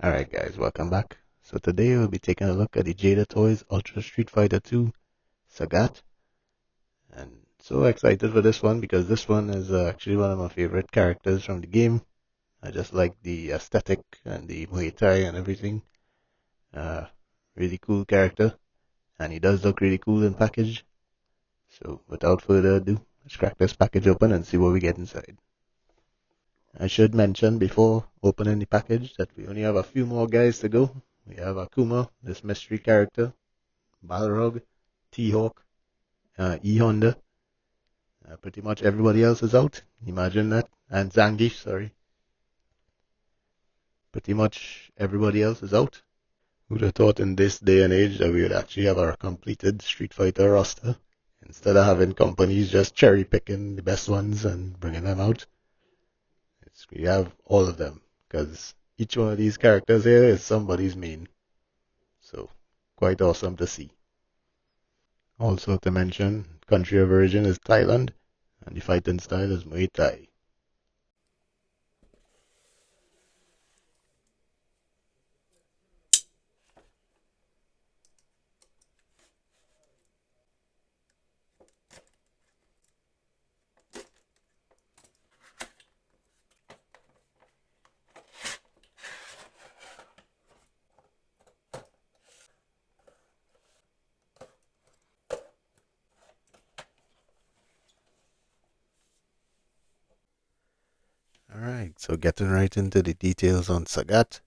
Alright guys, welcome back. So today we'll be taking a look at the Jada Toys Ultra Street Fighter 2 Sagat. And so excited for this one because this one is actually one of my favorite characters from the game. I just like the aesthetic and the Muay Thai and everything. Uh, really cool character. And he does look really cool in package. So without further ado, let's crack this package open and see what we get inside. I should mention before opening the package that we only have a few more guys to go. We have Akuma, this mystery character, Balrog, T-Hawk, E-Honda. Pretty much everybody else is out. Imagine that. And Zangief, sorry. Pretty much everybody else is out. Who'd have thought in this day and age that we would actually have our completed Street Fighter roster instead of having companies just cherry picking the best ones and bringing them out. We have all of them because each one of these characters here is somebody's main. So quite awesome to see. Also to mention, country of origin is Thailand and the fighting style is Muay Thai. Alright, so getting right into the details on Sagat.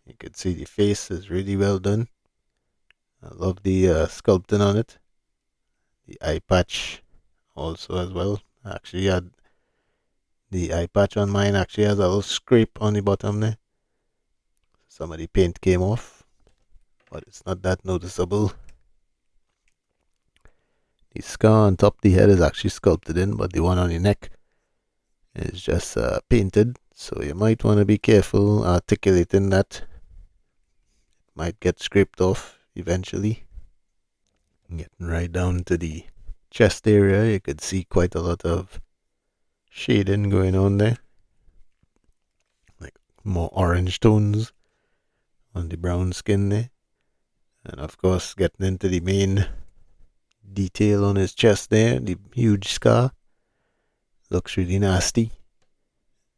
You can see the face is really well done. I love the sculpting on it. The eye patch also as well. Actually had the eye patch on mine actually has a little scrape on the bottom there. Some of the paint came off, but it's not that noticeable. The scar on top of the head is actually sculpted in, but the one on the neck is just painted. So you might want to be careful articulating that. Might get scraped off eventually. Getting right down to the chest area, you could see quite a lot of shading going on there. Like more orange tones on the brown skin there. And of course, getting into the main detail on his chest there, the huge scar. Looks really nasty.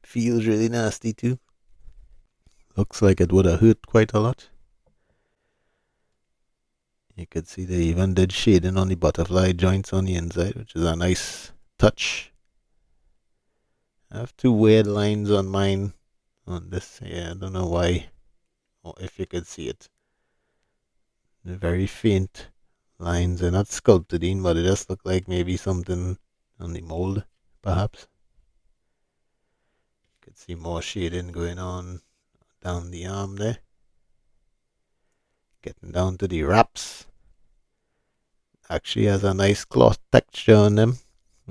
Feels really nasty too. Looks like it would have hurt quite a lot. You could see they even did shading on the butterfly joints on the inside, which is a nice touch. I have two weird lines on mine on this. Yeah, I don't know why, or if you could see it. They're very faint lines. They're not sculpted in, but it does look like maybe something on the mold, perhaps. You could see more shading going on down the arm there. Getting down to the wraps. Actually has a nice cloth texture on them.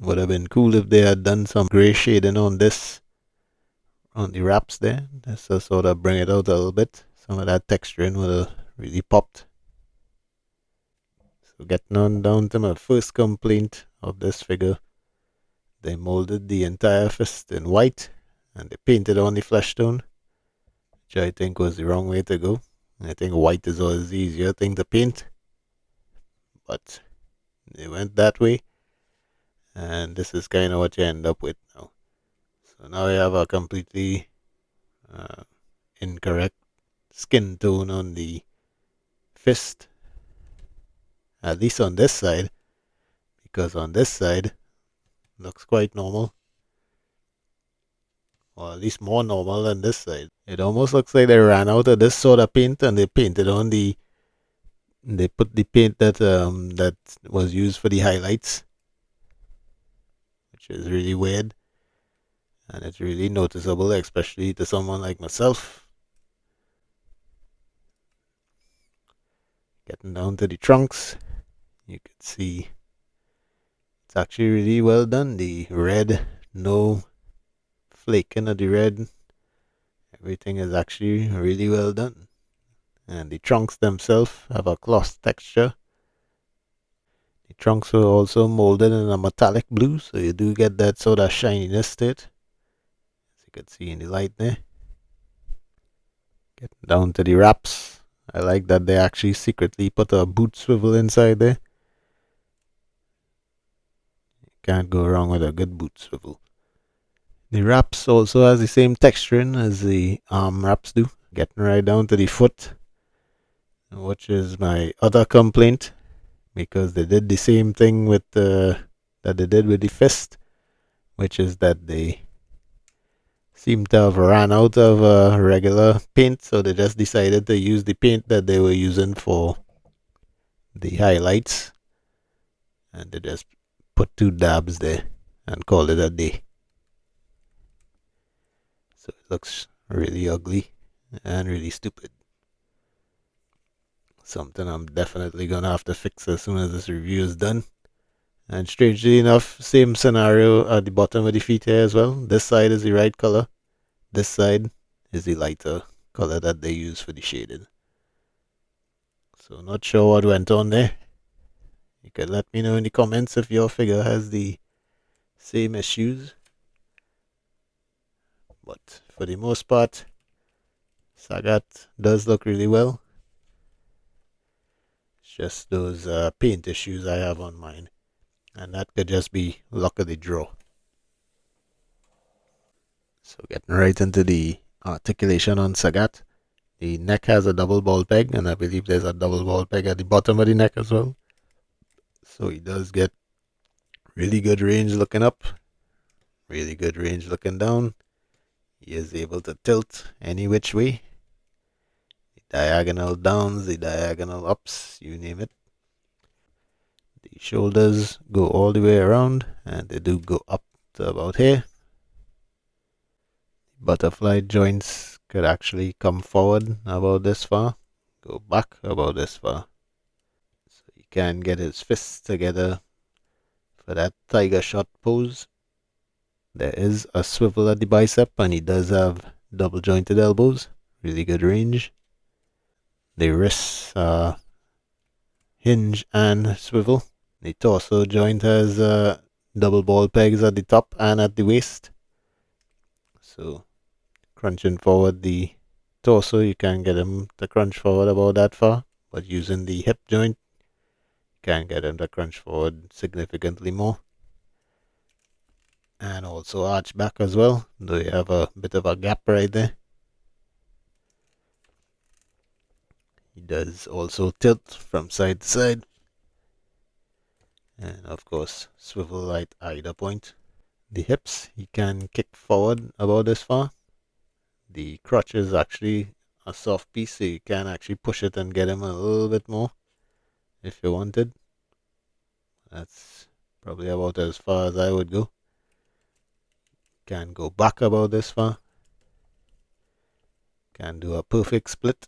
Would have been cool if they had done some gray shading on this, on the wraps there. Just to sort of bring it out a little bit. Some of that texturing would have really popped. So getting on down to my first complaint of this figure. They molded the entire fist in white and they painted on the flesh tone, which I think was the wrong way to go. I think white is always the easier thing to paint, but they went that way, and this is kind of what you end up with now. So now you have a completely incorrect skin tone on the fist, at least on this side, because on this side looks quite normal, or at least more normal than this side. It almost looks like they ran out of this sort of paint and they painted on they put the paint that was used for the highlights, which is really weird, and it's really noticeable, especially to someone like myself. Getting down to the trunks, you can see it's actually really well done. The red, no flaking of the red. Everything is actually really well done. And the trunks themselves have a cloth texture. The trunks were also molded in a metallic blue, so you do get that sort of shininess to it, as you can see in the light there. Getting down to the wraps. I like that they actually secretly put a boot swivel inside there. Can't go wrong with a good boot swivel. The wraps also has the same texturing as the arm wraps do. Getting right down to the foot, which is my other complaint, because they did the same thing with that they did with the fist, which is that they seem to have ran out of regular paint, so they just decided to use the paint that they were using for the highlights, and they just put 2 dabs there and called it a day. So it looks really ugly and really stupid. Something I'm definitely gonna have to fix as soon as this review is done. And strangely enough, same scenario at the bottom of the feet here as well. This side is the right color. This side is the lighter color that they use for the shading. So not sure what went on there. You could let me know in the comments if your figure has the same issues. But for the most part, Sagat does look really well. It's just those paint issues I have on mine. And that could just be luck of the draw. So getting right into the articulation on Sagat. The neck has a double ball peg, and I believe there's a double ball peg at the bottom of the neck as well. So he does get really good range looking up, really good range looking down. He is able to tilt any which way. The diagonal downs, the diagonal ups, you name it. The shoulders go all the way around, and they do go up to about here. Butterfly joints could actually come forward about this far, go back about this far. So you can get his fists together for that tiger shot pose. There is a swivel at the bicep, and he does have double jointed elbows, really good range. The wrists are hinge and swivel. The torso joint has double ball pegs at the top and at the waist. So crunching forward the torso, you can get him to crunch forward about that far, but using the hip joint, you can get him to crunch forward significantly more. And also arch back as well, though you have a bit of a gap right there. He does also tilt from side to side. And of course, swivel at either point. The hips, he can kick forward about this far. The crotch is actually a soft piece, so you can actually push it and get him a little bit more if you wanted. That's probably about as far as I would go. Can go back about this far. Can do a perfect split.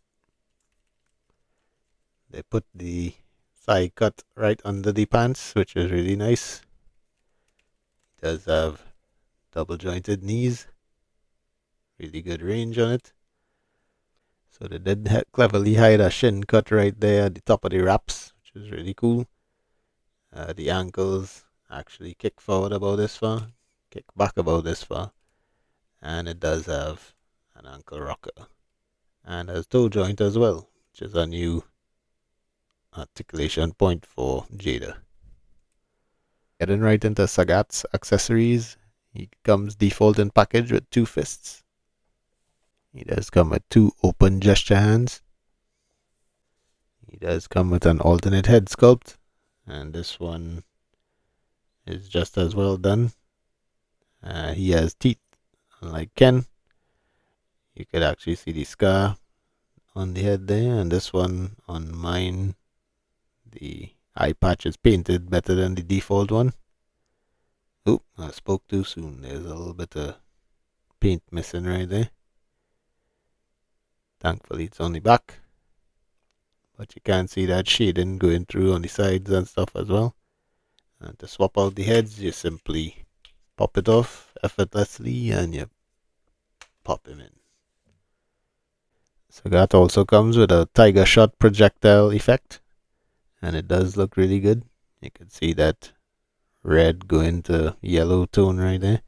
They put the thigh cut right under the pants, which is really nice. It does have double jointed knees. Really good range on it. So they did cleverly hide a shin cut right there at the top of the wraps, which is really cool. The ankles actually kick forward about this far, kick back about this far, and it does have an ankle rocker and a toe joint as well, which is a new articulation point for Jada. Getting right into Sagat's accessories, he comes default in package with 2 fists. He does come with 2 open gesture hands. He does come with an alternate head sculpt, and this one is just as well done. He has teeth, unlike Ken. You could actually see the scar on the head there, and this one on mine, the eye patch is painted better than the default one. Oh, I spoke too soon. There's a little bit of paint missing right there. Thankfully it's on the back, but you can see that shading going through on the sides and stuff as well. And to swap out the heads, you simply pop it off effortlessly and you pop him in. Sagat also comes with a tiger shot projectile effect, and it does look really good. You can see that red going to yellow tone right there.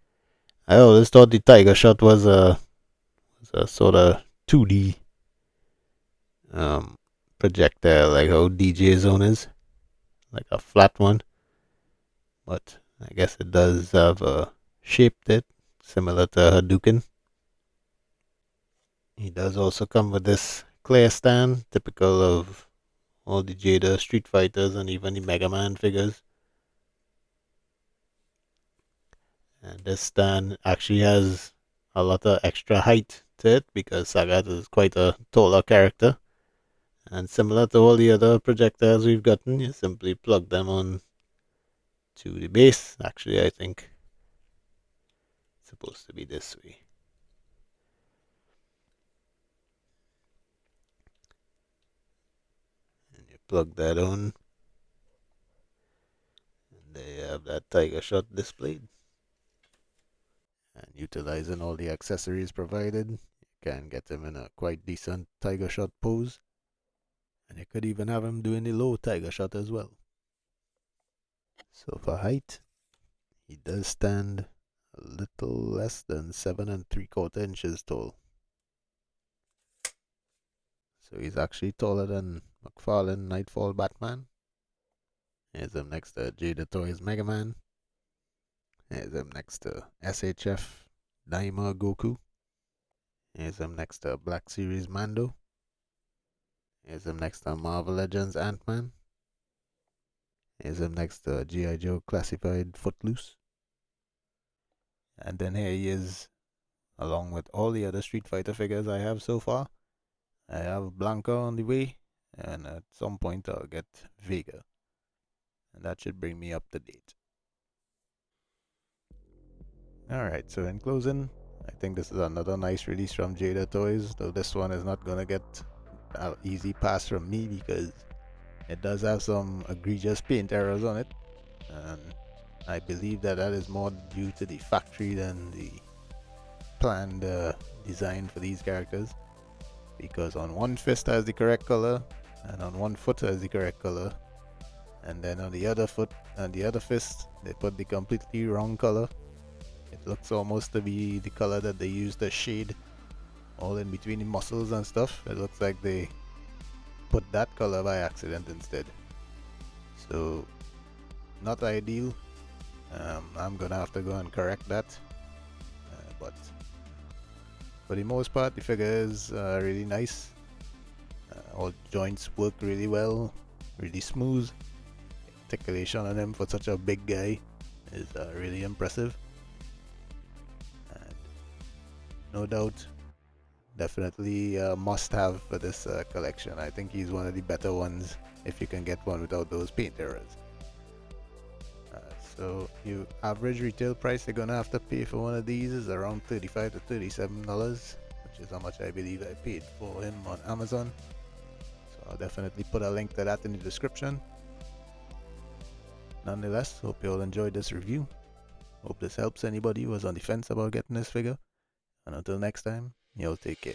I always thought the tiger shot was a sort of 2D projectile, like how DJ Zone is, like a flat one, but I guess it does have a shape that similar to Hadouken. He does also come with this clear stand, typical of all the Jada Street Fighters and even the Mega Man figures. And this stand actually has a lot of extra height to it because Sagat is quite a taller character. And similar to all the other projectiles we've gotten, you simply plug them on to the base. Actually, I think it's supposed to be this way. And you plug that on, and there you have that tiger shot displayed. And utilizing all the accessories provided, you can get him in a quite decent tiger shot pose. And you could even have him doing the low tiger shot as well. So for height, he does stand a little less than 7 3/4 inches tall. So he's actually taller than McFarlane Nightfall Batman. Here's him next to Jada Toys Mega Man. Here's him next to SHF Daima Goku. Here's him next to Black Series Mando. Here's him next to Marvel Legends Ant-Man. Here's him next to G.I. Joe Classified Footloose. And then here he is, along with all the other Street Fighter figures I have so far. I have Blanca on the way, and at some point I'll get Vega. And that should bring me up to date. Alright, so in closing, I think this is another nice release from Jada Toys, though this one is not gonna get an easy pass from me because it does have some egregious paint errors on it, and I believe that is more due to the factory than the planned design for these characters, because on one fist has the correct color and on one foot has the correct color, and then on the other foot and the other fist they put the completely wrong color. It looks almost to be the color that they used to shade all in between the muscles and stuff. It looks like they put that color by accident instead. So not ideal. I'm gonna have to go and correct that, but for the most part the figure is really nice. All joints work really well, really smooth. Articulation on him for such a big guy is really impressive, and no doubt definitely a must have for this collection. I think he's one of the better ones if you can get one without those paint errors. So your average retail price you're gonna have to pay for one of these is around $35 to $37, which is how much I believe I paid for him on Amazon. So I'll definitely put a link to that in the description. Nonetheless, hope you all enjoyed this review. Hope this helps anybody who was on the fence about getting this figure. And until next time, y'all take care.